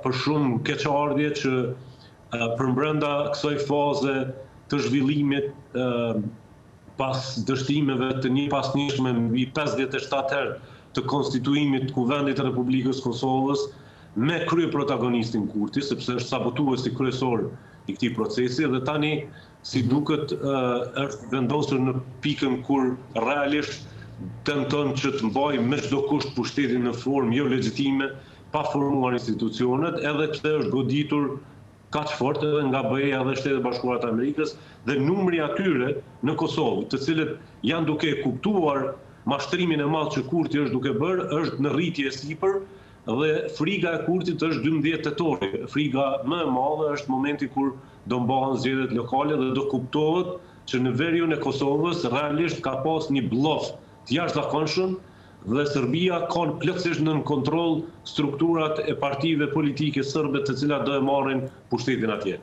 për shumë keqardhje që përbrenda kësaj faze të zhvillimit pas dështimeve të njëpasnjëshme mbi 57 herë të konstituimit të Kuvendit të Republikës Kosovës me krye protagonistin Kurti, sepse është sabotuesi kryesor i këtij procesi dhe tani si duket është vendosur në pikën kur realisht tenton që të mbajë me çdo kusht pushtetin në formë jo legjitime, pa formuar institucionet, edhe pse është goditur kaq fort edhe nga BE-ja dhe Shtetet Bashkuara të Amerikës dhe numri atyre në Kosovë, të cilët janë duke kuptuar mashtrimin e madh që Kurti është duke bërë, është në rritje sipër dhe frika e Kurtit është 12 tetori. Frika më e madhe është momenti kur do mbahen zgjedhjet lokale dhe do kuptohet që në veriun e Kosovës realisht ka pas një bllaf të jashtëzakonshëm dhe Serbia ka plotësisht nën kontroll strukturat e partive politike serbe të cilat do e marrin pushtetin atje.